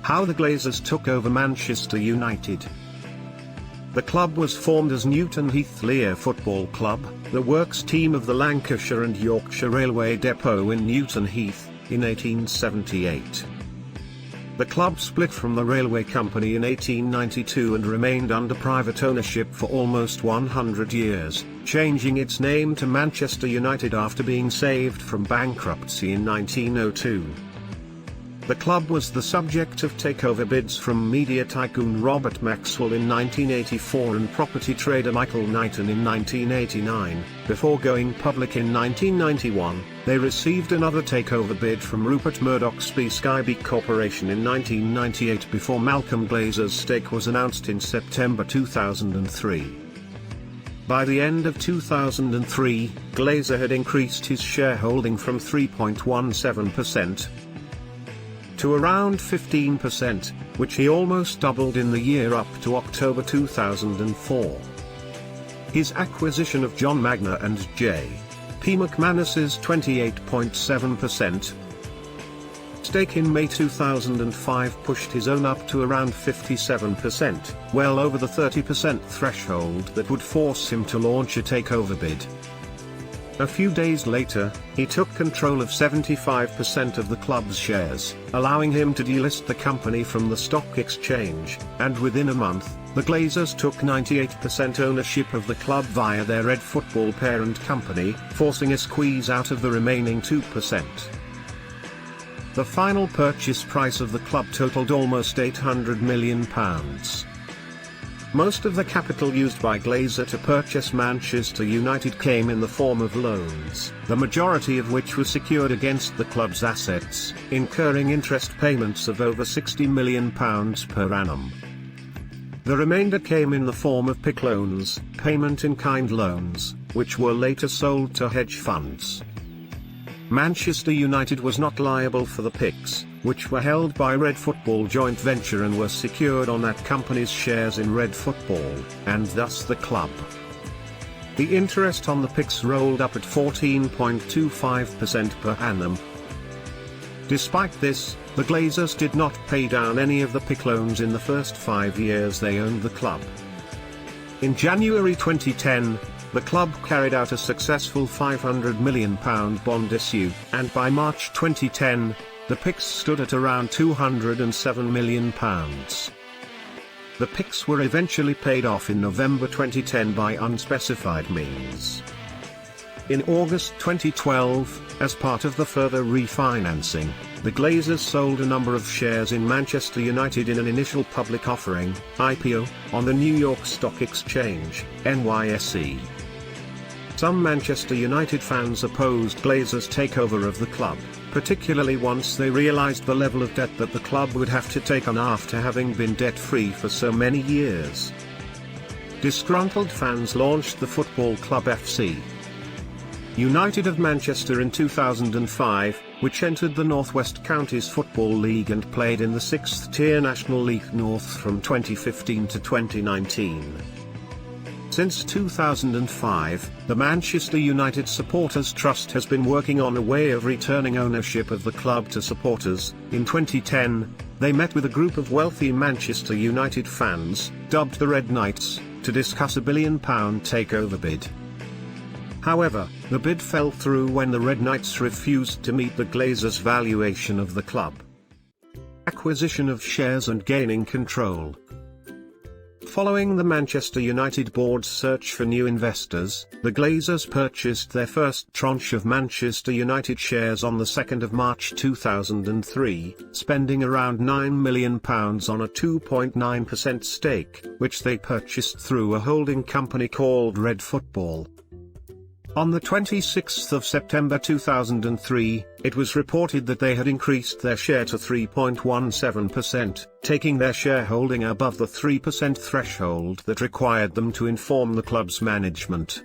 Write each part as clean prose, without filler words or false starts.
How the Glazers took over Manchester United. The club was formed as Newton Heath Lear Football Club, the works team of the Lancashire and Yorkshire Railway Depot in Newton Heath, in 1878. The club split from the railway company in 1892 and remained under private ownership for almost 100 years, changing its name to Manchester United after being saved from bankruptcy in 1902. The club was the subject of takeover bids from media tycoon Robert Maxwell in 1984 and property trader Michael Knighton in 1989. Before going public in 1991, they received another takeover bid from Rupert Murdoch's Skybeak Corporation in 1998 before Malcolm Glazer's stake was announced in September 2003. By the end of 2003, Glazer had increased his shareholding from 3.17% to around 15%, which he almost doubled in the year up to October 2004. His acquisition of John Magner and J. P. McManus's 28.7% stake in May 2005 pushed his own up to around 57%, well over the 30% threshold that would force him to launch a takeover bid. A few days later, he took control of 75% of the club's shares, allowing him to delist the company from the stock exchange, and within a month, the Glazers took 98% ownership of the club via their Red Football parent company, forcing a squeeze out of the remaining 2%. The final purchase price of the club totaled almost £800 million. Most of the capital used by Glazer to purchase Manchester United came in the form of loans, the majority of which were secured against the club's assets, incurring interest payments of over £60 million per annum. The remainder came in the form of PIK loans, payment-in-kind loans, which were later sold to hedge funds. Manchester United was not liable for the PIKs, which were held by Red Football joint venture and were secured on that company's shares in Red Football, and thus the club. The interest on the PIKs rolled up at 14.25% per annum. Despite this, the Glazers did not pay down any of the PIK loans in the first 5 years they owned the club. In January 2010, the club carried out a successful £500 million bond issue, and by March 2010, the PIKs stood at around £207 million. The PIKs were eventually paid off in November 2010 by unspecified means. In August 2012, as part of the further refinancing, the Glazers sold a number of shares in Manchester United in an initial public offering, IPO, on the New York Stock Exchange, NYSE. Some Manchester United fans opposed Glazer's takeover of the club, particularly once they realized the level of debt that the club would have to take on after having been debt-free for so many years. Disgruntled fans launched the Football Club FC United of Manchester in 2005, which entered the North West Counties Football League and played in the 6th tier National League North from 2015 to 2019. Since 2005, the Manchester United Supporters Trust has been working on a way of returning ownership of the club to supporters. In 2010, they met with a group of wealthy Manchester United fans, dubbed the Red Knights, to discuss a £1 billion takeover bid. However, the bid fell through when the Red Knights refused to meet the Glazers' valuation of the club. Acquisition of shares and gaining control. Following the Manchester United board's search for new investors, the Glazers purchased their first tranche of Manchester United shares on the 2nd of March 2003, spending around £9 million on a 2.9% stake, which they purchased through a holding company called Red Football. On the 26th of September 2003, it was reported that they had increased their share to 3.17%, taking their shareholding above the 3% threshold that required them to inform the club's management.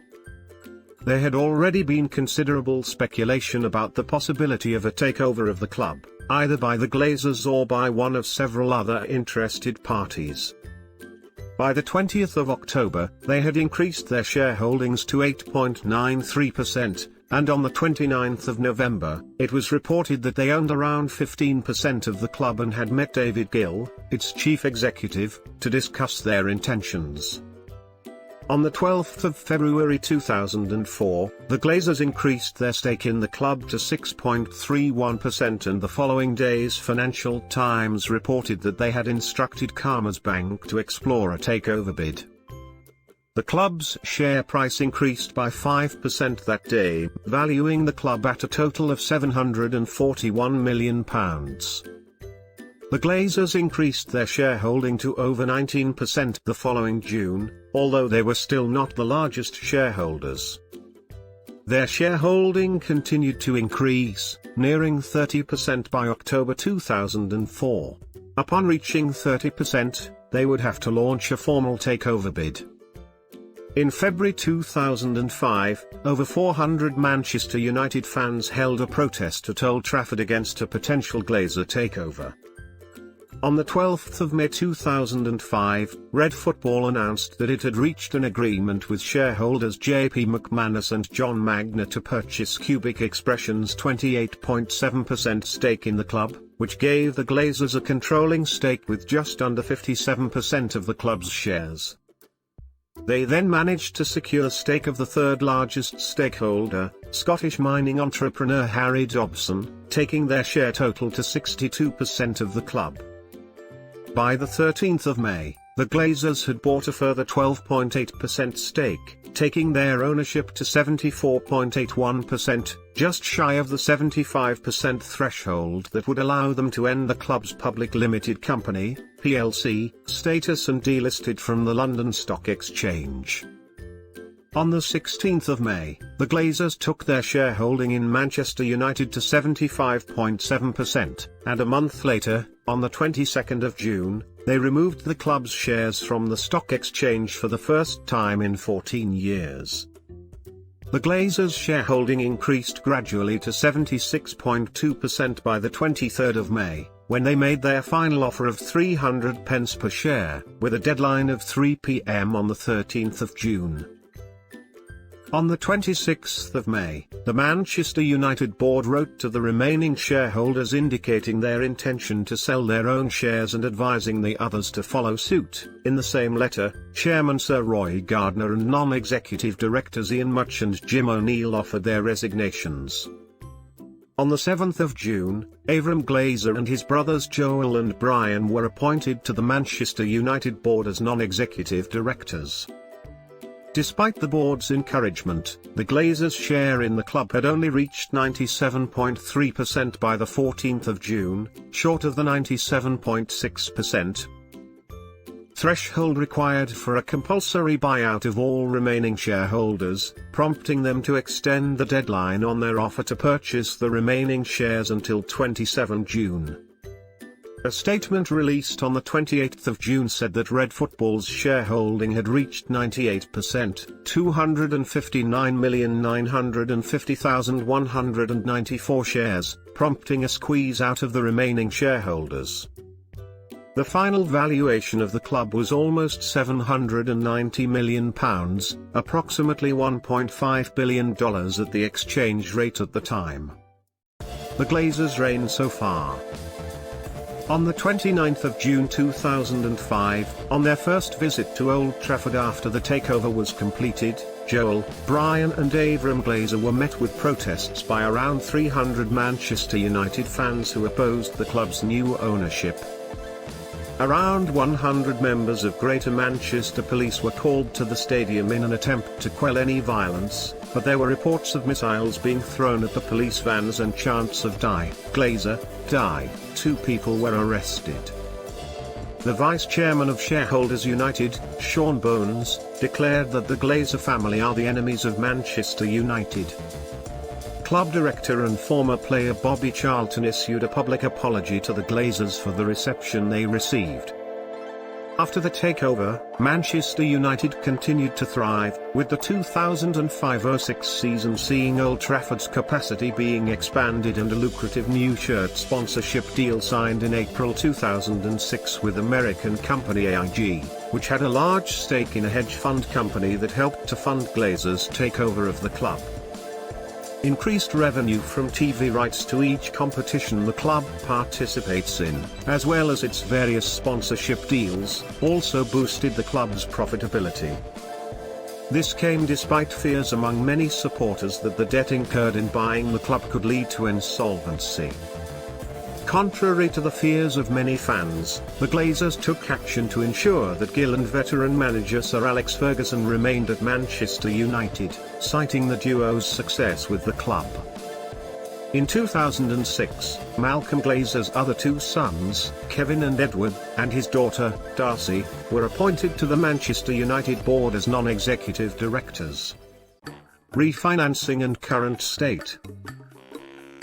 There had already been considerable speculation about the possibility of a takeover of the club, either by the Glazers or by one of several other interested parties. By the 20th of October, they had increased their shareholdings to 8.93%, and on the 29th of November, it was reported that they owned around 15% of the club and had met David Gill, its chief executive, to discuss their intentions. On the 12th of February 2004, the Glazers increased their stake in the club to 6.31%, and the following day's Financial Times reported that they had instructed Commerzbank to explore a takeover bid. The club's share price increased by 5% that day, valuing the club at a total of £741 million. The Glazers increased their shareholding to over 19% the following June, although they were still not the largest shareholders. Their shareholding continued to increase, nearing 30% by October 2004. Upon reaching 30%, they would have to launch a formal takeover bid. In February 2005, over 400 Manchester United fans held a protest at Old Trafford against a potential Glazer takeover. On the 12th of May 2005, Red Football announced that it had reached an agreement with shareholders JP McManus and John Magner to purchase Cubic Expression's 28.7% stake in the club, which gave the Glazers a controlling stake with just under 57% of the club's shares. They then managed to secure a stake of the third largest stakeholder, Scottish mining entrepreneur Harry Dobson, taking their share total to 62% of the club. By the 13th of May, the Glazers had bought a further 12.8% stake, taking their ownership to 74.81%, just shy of the 75% threshold that would allow them to end the club's public limited company (PLC) status and delisted from the London Stock Exchange. On the 16th of May, the Glazers took their shareholding in Manchester United to 75.7%, and a month later, on the 22nd of June, they removed the club's shares from the stock exchange for the first time in 14 years. The Glazers' shareholding increased gradually to 76.2% by the 23rd of May, when they made their final offer of 300 pence per share, with a deadline of 3 p.m. on the 13th of June. On the 26th of May, the Manchester United board wrote to the remaining shareholders indicating their intention to sell their own shares and advising the others to follow suit. In the same letter, Chairman Sir Roy Gardner and non-executive directors Ian Much and Jim O'Neill offered their resignations. On the 7th of June, Avram Glazer and his brothers Joel and Brian were appointed to the Manchester United board as non-executive directors. Despite the board's encouragement, the Glazers' share in the club had only reached 97.3% by the 14th of June, short of the 97.6% threshold required for a compulsory buyout of all remaining shareholders, prompting them to extend the deadline on their offer to purchase the remaining shares until 27 June. A statement released on the 28th of June said that Red Football's shareholding had reached 98%, 259,950,194 shares, prompting a squeeze out of the remaining shareholders. The final valuation of the club was almost £790 million, approximately $1.5 billion at the exchange rate at the time. The Glazers' reign so far. On the 29th of June 2005, on their first visit to Old Trafford after the takeover was completed, Joel, Brian and Avram Glazer were met with protests by around 300 Manchester United fans who opposed the club's new ownership. Around 100 members of Greater Manchester Police were called to the stadium in an attempt to quell any violence, but there were reports of missiles being thrown at the police vans and chants of "Die, Glazer, die." 2 people were arrested. The vice chairman of Shareholders United, Sean Bones, declared that the Glazer family are the enemies of Manchester United. Club director and former player Bobby Charlton issued a public apology to the Glazers for the reception they received. After the takeover, Manchester United continued to thrive, with the 2005-06 season seeing Old Trafford's capacity being expanded and a lucrative new shirt sponsorship deal signed in April 2006 with American company AIG, which had a large stake in a hedge fund company that helped to fund Glazers' takeover of the club. increased revenue from TV rights to each competition the club participates in, as well as its various sponsorship deals, also boosted the club's profitability. This came despite fears among many supporters that the debt incurred in buying the club could lead to insolvency. Contrary to the fears of many fans, the Glazers took action to ensure that Gill and veteran manager Sir Alex Ferguson remained at Manchester United, citing the duo's success with the club. In 2006, Malcolm Glazer's other two sons, Kevin and Edward, and his daughter, Darcy, were appointed to the Manchester United board as non-executive directors. Refinancing and current state.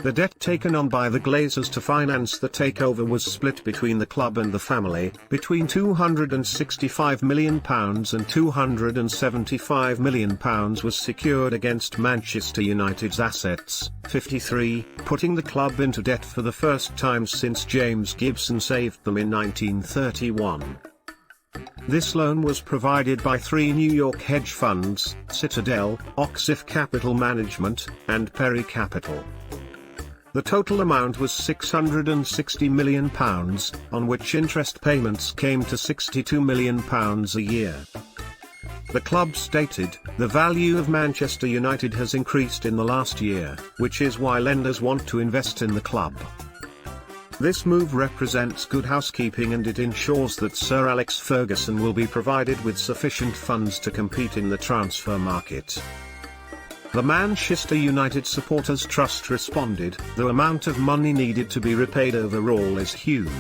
The debt taken on by the Glazers to finance the takeover was split between the club and the family, between £265 million and £275 million was secured against Manchester United's assets, 53, putting the club into debt for the first time since James Gibson saved them in 1931. This loan was provided by three New York hedge funds, Citadel, Oxif Capital Management, and Perry Capital. The total amount was £660 million, on which interest payments came to £62 million a year. The club stated, "The value of Manchester United has increased in the last year, which is why lenders want to invest in the club." This move represents good housekeeping and it ensures that Sir Alex Ferguson will be provided with sufficient funds to compete in the transfer market. The Manchester United Supporters Trust responded, "The amount of money needed to be repaid overall is huge.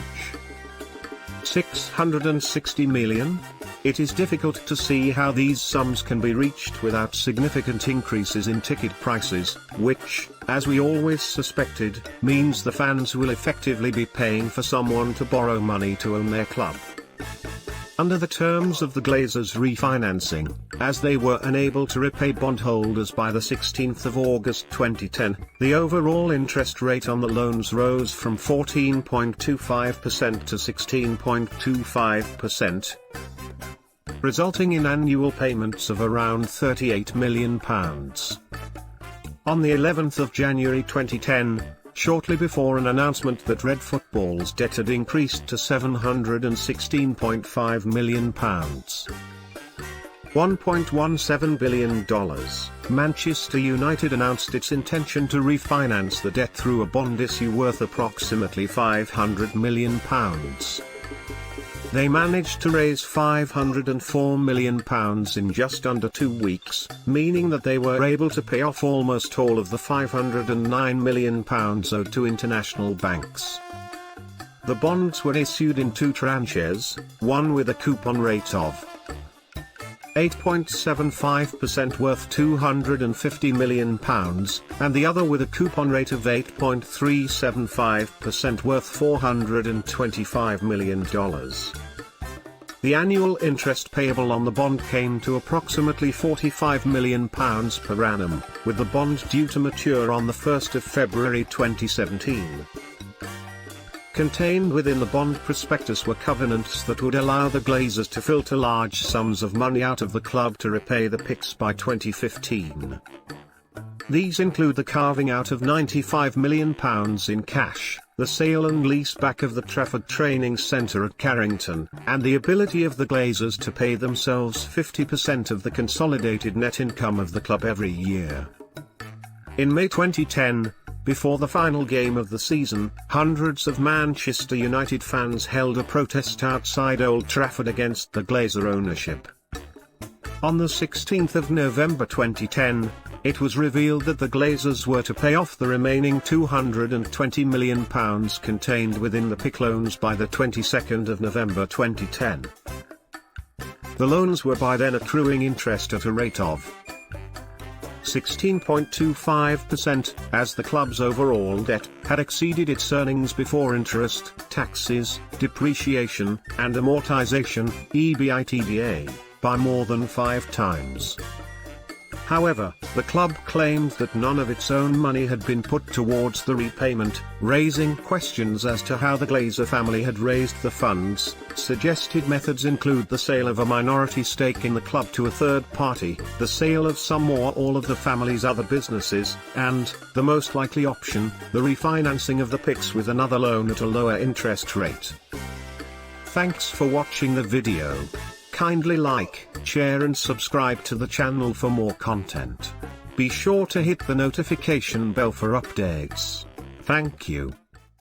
£660 million? It is difficult to see how these sums can be reached without significant increases in ticket prices, which, as we always suspected, means the fans will effectively be paying for someone to borrow money to own their club." Under the terms of the Glazers' refinancing, as they were unable to repay bondholders by the 16th of August 2010, the overall interest rate on the loans rose from 14.25% to 16.25%, resulting in annual payments of around £38 million. On the 11th of January 2010, shortly before an announcement that Red Football's debt had increased to £716.5 million, $1.17 billion, Manchester United announced its intention to refinance the debt through a bond issue worth approximately £500 million. They managed to raise £504 million in just under 2 weeks, meaning that they were able to pay off almost all of the £509 million owed to international banks. The bonds were issued in two tranches, one with a coupon rate of 8.75% worth £250 million, and the other with a coupon rate of 8.375% worth $425 million. The annual interest payable on the bond came to approximately £45 million per annum, with the bond due to mature on the 1st of February 2017. Contained within the bond prospectus were covenants that would allow the Glazers to filter large sums of money out of the club to repay the PICs by 2015. These include the carving out of £95 million in cash, the sale and lease back of the Trafford Training Centre at Carrington, and the ability of the Glazers to pay themselves 50% of the consolidated net income of the club every year. In May 2010, before the final game of the season, hundreds of Manchester United fans held a protest outside Old Trafford against the Glazer ownership. On the 16th of November 2010, it was revealed that the Glazers were to pay off the remaining £220 million contained within the PIC loans by the 22nd of November 2010. The loans were by then accruing interest at a rate of 16.25%, as the club's overall debt had exceeded its earnings before interest, taxes, depreciation, and amortization, EBITDA, by more than 5 times. However, the club claimed that none of its own money had been put towards the repayment, raising questions as to how the Glazer family had raised the funds. Suggested methods include the sale of a minority stake in the club to a third party, the sale of some or all of the family's other businesses, and, the most likely option, the refinancing of the PICs with another loan at a lower interest rate. Thanks for watching the video. Kindly like, share and subscribe to the channel for more content. Be sure to hit the notification bell for updates. Thank you.